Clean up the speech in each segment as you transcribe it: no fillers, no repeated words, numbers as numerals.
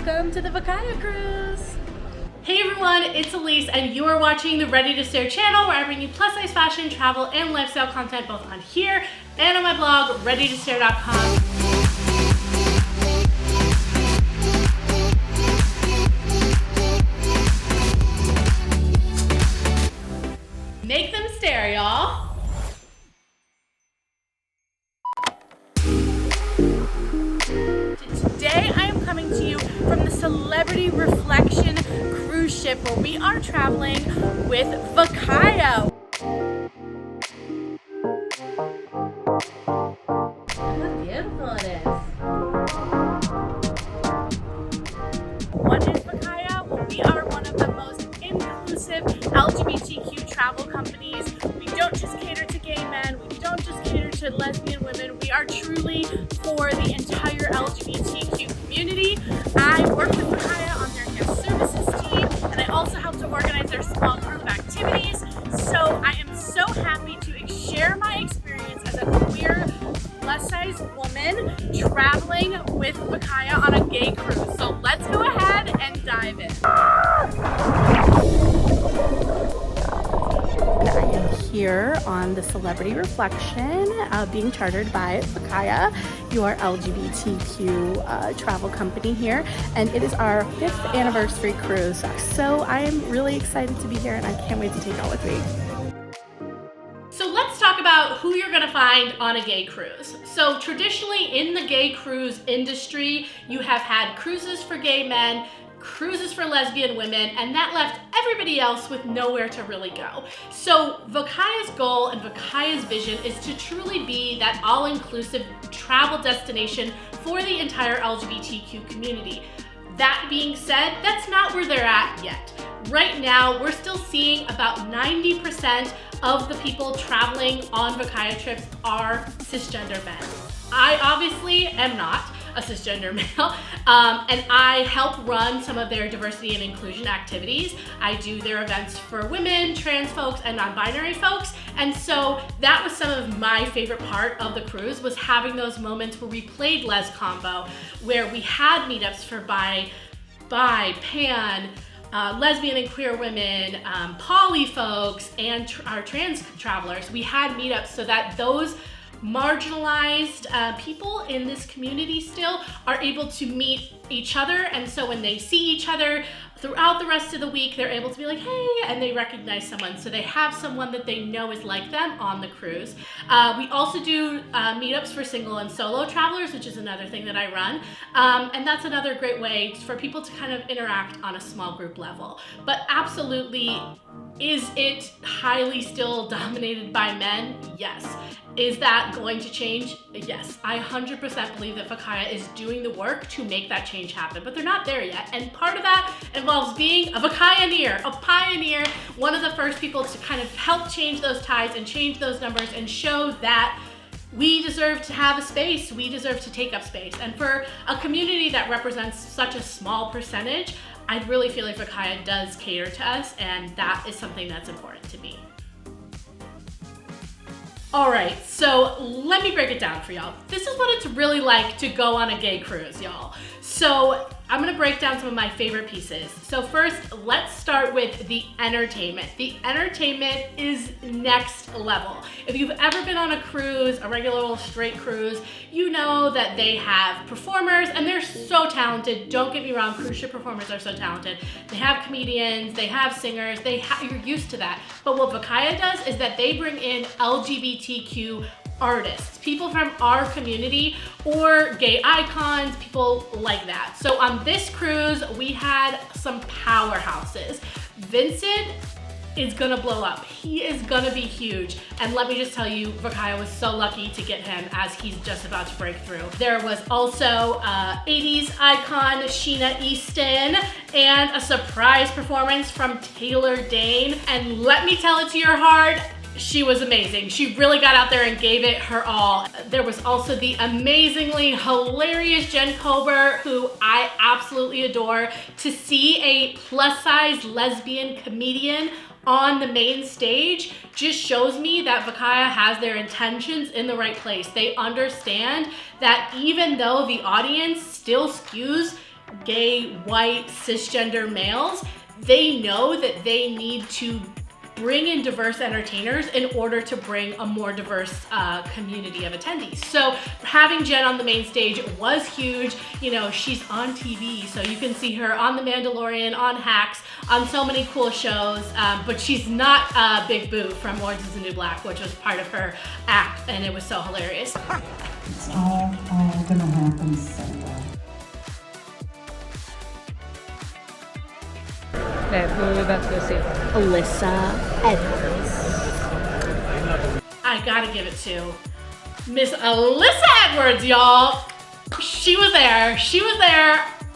Welcome to the VACAYA cruise. Hey everyone, it's Elise and you are watching the Ready to Stare channel where I bring you plus size fashion, travel, and lifestyle content both on here and on my blog, readytostare.com. Make them stare, y'all. Today I am coming to you from the Celebrity Reflection cruise ship where we are traveling with VACAYA. Look how beautiful it is. What is VACAYA? Well, we are one of the most inclusive LGBTQ travel companies. We don't just cater to gay men, we don't just cater to lesbian women, we are truly for the entire LGBTQ community. I work with VACAYA on their guest services team, and I also help to organize their small group activities. So I am so happy to share my experience as a queer plus-size woman traveling with VACAYA on a gay cruise. So let's go ahead and dive in. I am here on the Celebrity Reflection being chartered by VACAYA, your LGBTQ travel company here, and it is our 5th anniversary cruise. So I am really excited to be here and I can't wait to take y'all with me. So let's talk about who you're gonna find on a gay cruise. So traditionally in the gay cruise industry, you have had cruises for gay men, cruises for lesbian women, and that left everybody else with nowhere to really go. So VACAYA's goal and VACAYA's vision is to truly be that all-inclusive travel destination for the entire LGBTQ community. That being said, that's not where they're at yet. Right now, we're still seeing about 90% of the people traveling on VACAYA trips are cisgender men. I obviously am not a cisgender male, and I help run some of their diversity and inclusion activities. I do their events for women, trans folks, and non-binary folks, and so that was some of my favorite part of the cruise, was having those moments where we played Les Combo, where we had meetups for bi, pan, lesbian and queer women, poly folks, and our trans travelers. We had meetups so that those marginalized people in this community still are able to meet each other, and so when they see each other throughout the rest of the week, they're able to be like, hey, and they recognize someone, so they have someone that they know is like them on the cruise. We also do meetups for single and solo travelers, which is another thing that I run, and that's another great way for people to kind of interact on a small group level. But absolutely, is it highly still dominated by men? Yes. Is that going to change? Yes. I 100% believe that VACAYA is doing the work to make that change happen, but they're not there yet. And part of that involves being a VACAYaneer, a pioneer, one of the first people to kind of help change those tides and change those numbers and show that we deserve to have a space, we deserve to take up space. And for a community that represents such a small percentage, I really feel like VACAYA does cater to us, and that is something that's important to me. All right, so let me break it down for y'all. This is what it's really like to go on a gay cruise, y'all. So I'm gonna break down some of my favorite pieces. So first, let's start with the entertainment. The entertainment is next level. If you've ever been on a cruise, a regular old straight cruise, you know that they have performers, and they're so talented. Don't get me wrong, cruise ship performers are so talented. They have comedians, they have singers, you're used to that. But what VACAYA does is that they bring in LGBTQ artists, people from our community, or gay icons, people like that. So on this cruise, we had some powerhouses. Vincent is gonna blow up. He is gonna be huge. And let me just tell you, VACAYA was so lucky to get him as he's just about to break through. There was also 80s icon Sheena Easton and a surprise performance from Taylor Dane. And let me tell it to your heart, she was amazing. She really got out there and gave it her all. There was also the amazingly hilarious Jen Kober, who I absolutely adore. To see a plus-size lesbian comedian on the main stage just shows me that VACAYA has their intentions in the right place. They understand that even though the audience still skews gay, white, cisgender males, they know that they need to bring in diverse entertainers in order to bring a more diverse community of attendees. So having Jen on the main stage was huge. You know, she's on TV, so you can see her on The Mandalorian, on Hacks, on so many cool shows, but she's not Big Boo from Orange is the New Black, which was part of her act, and it was so hilarious. It's all gonna happen someday. Who are we about to go see? Alyssa Edwards. I gotta give it to Miss Alyssa Edwards, y'all. She was there,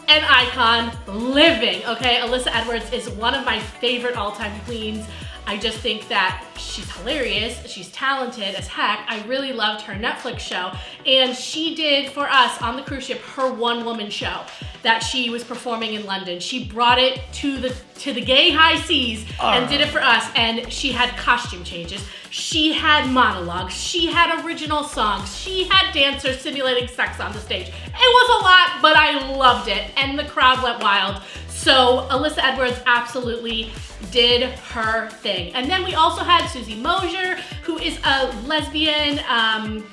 an icon, living, okay? Alyssa Edwards is one of my favorite all-time queens. I just think that she's hilarious, she's talented as heck. I really loved her Netflix show, and she did for us on the cruise ship her one-woman show that she was performing in London. She brought it to the gay high seas and did it for us, and she had costume changes, she had monologues, she had original songs, she had dancers simulating sex on the stage. It was a lot, but I loved it, and the crowd went wild. So Alyssa Edwards absolutely did her thing. And then we also had Susie Mosier, who is a lesbian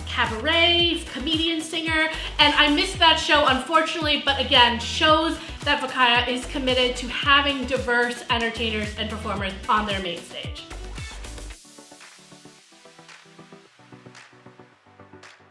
cabaret comedian singer. And I missed that show, unfortunately, but again, shows that VACAYA is committed to having diverse entertainers and performers on their main stage.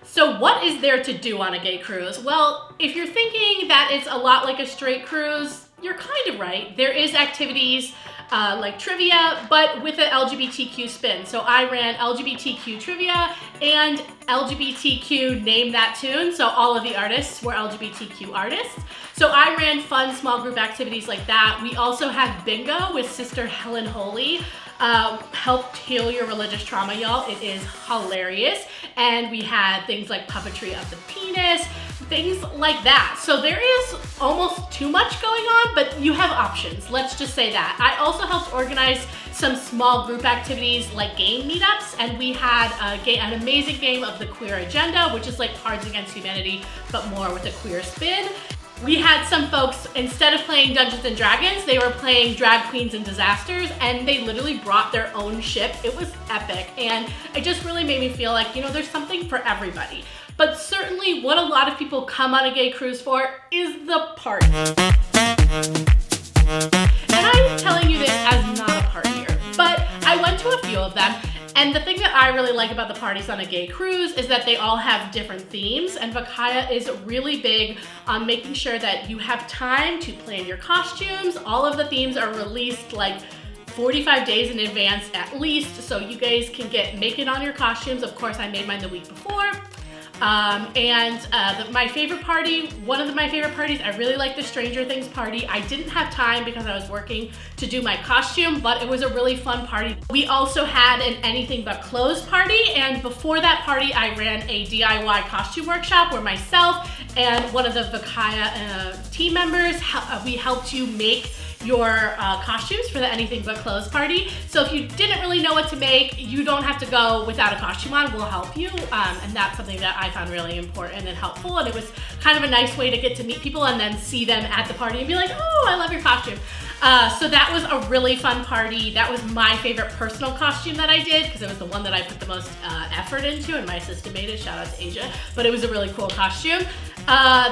So what is there to do on a gay cruise? Well, if you're thinking that it's a lot like a straight cruise, you're kind of right. There is activities like trivia, but with an LGBTQ spin. So I ran LGBTQ trivia and LGBTQ Name That Tune. So all of the artists were LGBTQ artists. So I ran fun small group activities like that. We also had bingo with Sister Helen Holy. Helped heal your religious trauma, y'all. It is hilarious. And we had things like puppetry of the penis, things like that. So there is almost too much going on, but you have options. Let's just say that. I also helped organize some small group activities like game meetups, and we had an amazing game of the Queer Agenda, which is like Cards Against Humanity, but more with a queer spin. We had some folks, instead of playing Dungeons and Dragons, they were playing Drag Queens and Disasters, and they literally brought their own ship. It was epic, and it just really made me feel like, you know, there's something for everybody. But certainly what a lot of people come on a gay cruise for is the party. And I'm telling you this as not a partier, but I went to a few of them. And the thing that I really like about the parties on a gay cruise is that they all have different themes, and VACAYA is really big on making sure that you have time to plan your costumes. All of the themes are released like 45 days in advance at least, so you guys can make it on your costumes. Of course, I made mine the week before. My favorite party, one of my favorite parties, I really like the Stranger Things party. I didn't have time because I was working to do my costume, but it was a really fun party. We also had an anything but clothes party, and before that party, I ran a DIY costume workshop where myself and one of the VACAYA team members, we helped you make your costumes for the Anything But Clothes party. So if you didn't really know what to make, you don't have to go without a costume on. We'll help you, and that's something that I found really important and helpful, and it was kind of a nice way to get to meet people and then see them at the party and be like, oh, I love your costume. So that was a really fun party. That was my favorite personal costume that I did because it was the one that I put the most effort into, and my assistant made it. Shout out to Asia. But it was a really cool costume.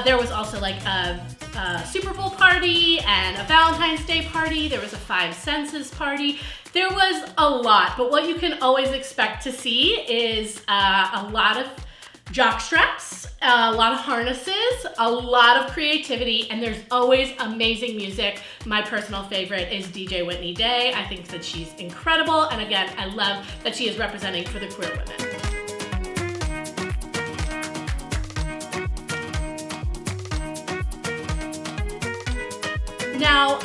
There was also like a Super Bowl party and a Valentine's Day party. There was a Five Senses party. There was a lot, but what you can always expect to see is a lot of jock straps, a lot of harnesses, a lot of creativity, and there's always amazing music. My personal favorite is DJ Whitney Day. I think that she's incredible, and again, I love that she is representing for the queer women. Now,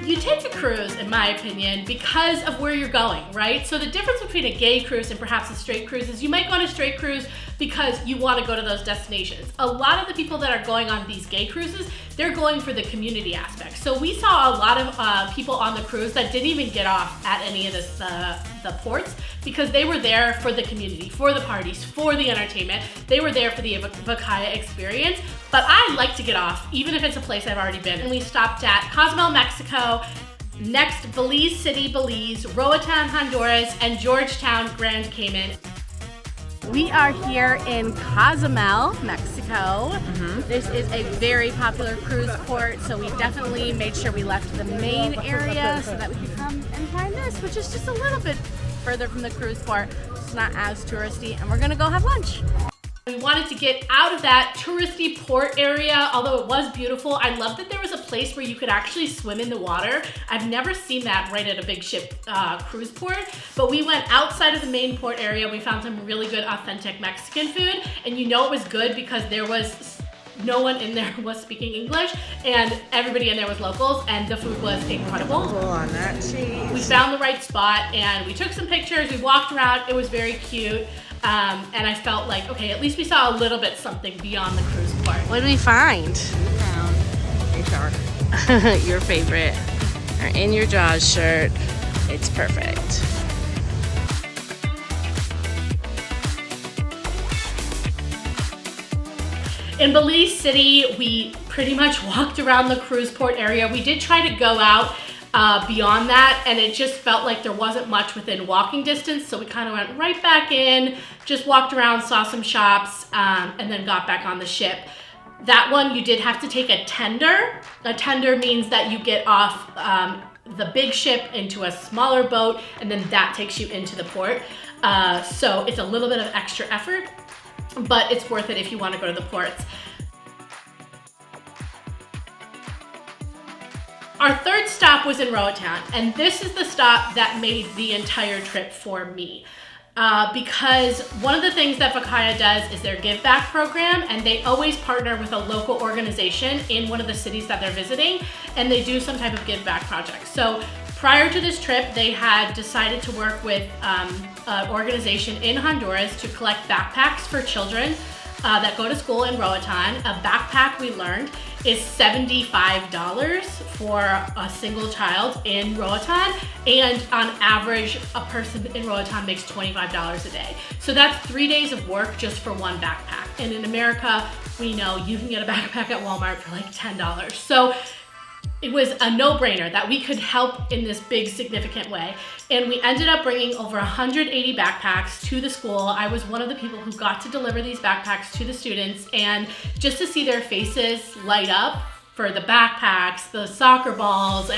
You take a cruise, in my opinion, because of where you're going, right? So the difference between a gay cruise and perhaps a straight cruise is you might go on a straight cruise because you want to go to those destinations. A lot of the people that are going on these gay cruises, they're going for the community aspect. So we saw a lot of people on the cruise that didn't even get off at any of the ports because they were there for the community, for the parties, for the entertainment. They were there for the VACAYA experience. But I like to get off, even if it's a place I've already been. And we stopped at Cozumel, Mexico, next Belize City, Belize, Roatan, Honduras, and Georgetown, Grand Cayman. We are here in Cozumel, Mexico. This is a very popular cruise port, so we definitely made sure we left the main area so that we could come and find this, which is just a little bit further from the cruise port. It's not as touristy, and we're gonna go have lunch. We wanted to get out of that touristy port area, although it was beautiful. I love that there was a place where you could actually swim in the water. I've never seen that right at a big ship cruise port, but we went outside of the main port area. We found some really good authentic Mexican food, and you know it was good because there was no one in there was speaking English, and everybody in there was locals, and the food was incredible. Pull on that cheese. We found the right spot, and we took some pictures. We walked around. It was very cute. And I felt like, okay, at least we saw a little bit something beyond the cruise port. What did we find? We found a shark. Your favorite. Our In Your Jaws shirt. It's perfect. In Belize City, we pretty much walked around the cruise port area. We did try to go out beyond that, and it just felt like there wasn't much within walking distance, so we kind of went right back in, just walked around, saw some shops, and then got back on the ship. That one, you did have to take a tender. A tender means that you get off the big ship into a smaller boat, and then that takes you into the port. So it's a little bit of extra effort, but it's worth it if you want to go to the ports. Our third stop was in Roatan, and this is the stop that made the entire trip for me. Because one of the things that VACAYA does is their give back program, and they always partner with a local organization in one of the cities that they're visiting, and they do some type of give back project. So prior to this trip, they had decided to work with an organization in Honduras to collect backpacks for children that go to school in Roatan. A backpack, we learned, is $75 for a single child in Roatan, and on average, a person in Roatan makes $25 a day. So that's 3 days of work just for one backpack. And in America, we know you can get a backpack at Walmart for like $10. So it was a no-brainer that we could help in this big, significant way. And we ended up bringing over 180 backpacks to the school. I was one of the people who got to deliver these backpacks to the students, and just to see their faces light up for the backpacks, the soccer balls,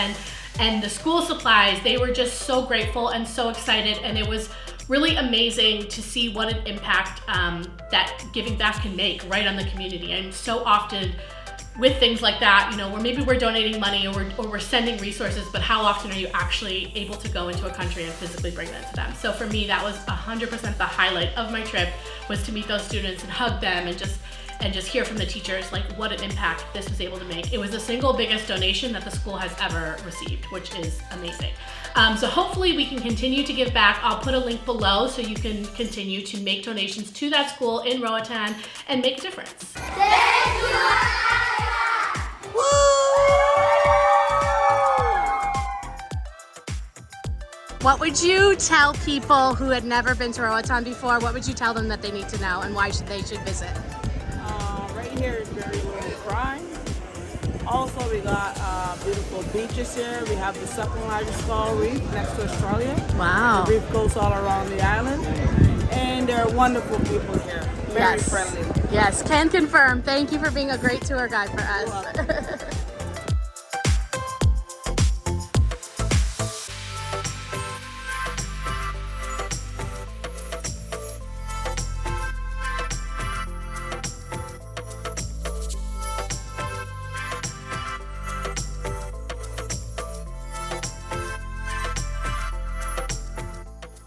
and the school supplies, they were just so grateful and so excited, and it was really amazing to see what an impact that giving back can make right on the community. And so often, with things like that, you know, where maybe we're donating money or we're sending resources, but how often are you actually able to go into a country and physically bring that to them? So for me, that was 100% the highlight of my trip, was to meet those students and hug them and just hear from the teachers like what an impact this was able to make. It was the single biggest donation that the school has ever received, which is amazing. So hopefully we can continue to give back. I'll put a link below so you can continue to make donations to that school in Roatan and make a difference. What would you tell people who had never been to Roatan before? What would you tell them that they need to know and why they should visit? Right here is very low crime. Also, we got beautiful beaches here. We have the second largest coral reef next to Australia. Wow. The reef goes all around the island. And there are wonderful people here. Very friendly. Yes, can confirm. Thank you for being a great tour guide for us.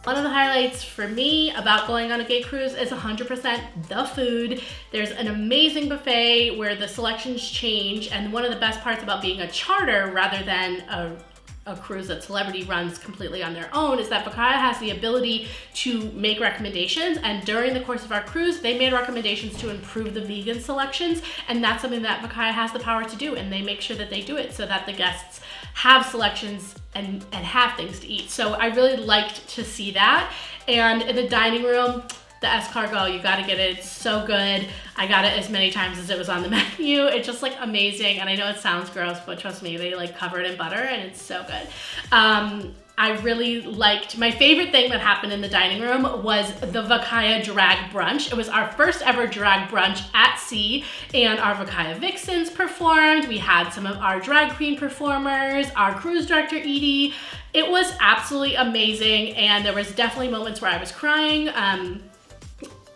One of the highlights for me about going on a gay cruise is 100% the food. There's an amazing buffet where the selections change, and one of the best parts about being a charter rather than a cruise that Celebrity runs completely on their own, is that VACAYA has the ability to make recommendations, and during the course of our cruise, they made recommendations to improve the vegan selections, and that's something that VACAYA has the power to do, and they make sure that they do it so that the guests have selections and have things to eat. So I really liked to see that. And in the dining room, the escargot, you gotta get it. It's so good. I got it as many times as it was on the menu. It's just like amazing. And I know it sounds gross, but trust me, they like cover it in butter and it's so good. I really liked, my favorite thing that happened in the dining room was the VACAYA drag brunch. It was our first ever drag brunch at sea, and our VACAYA vixens performed. We had some of our drag queen performers, our cruise director, Edie. It was absolutely amazing, and there was definitely moments where I was crying.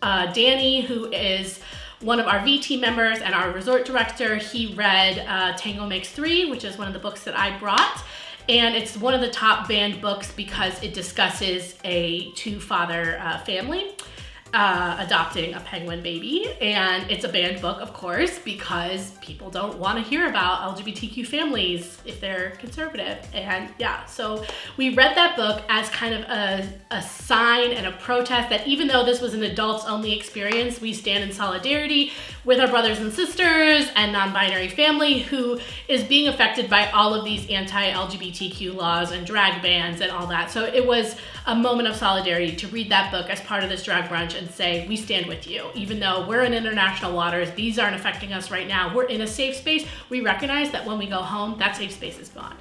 Danny, who is one of our V team members and our resort director, he read Tango Makes Three, which is one of the books that I brought. And it's one of the top banned books because it discusses a two-father family adopting a penguin baby. And it's a banned book, of course, because people don't want to hear about LGBTQ families if they're conservative. And yeah, so we read that book as kind of a sign and a protest that even though this was an adults-only experience, we stand in solidarity with our brothers and sisters and non-binary family who is being affected by all of these anti-LGBTQ laws and drag bans and all that. So it was a moment of solidarity to read that book as part of this drag brunch and say, we stand with you. Even though we're in international waters, these aren't affecting us right now. We're in a safe space. We recognize that when we go home, that safe space is gone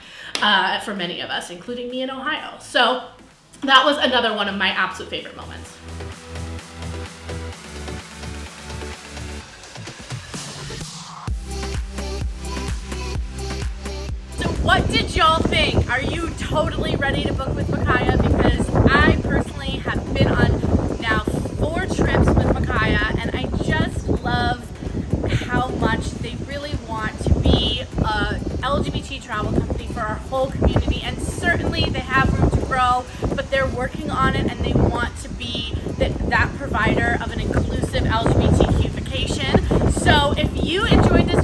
for many of us, including me in Ohio. So that was another one of my absolute favorite moments. What did y'all think? Are you totally ready to book with VACAYA? Because I personally have been on now 4 trips with VACAYA, and I just love how much they really want to be a LGBT travel company for our whole community, and certainly they have room to grow, but they're working on it and they want to be that provider of an inclusive LGBTQ vacation. So if you enjoyed this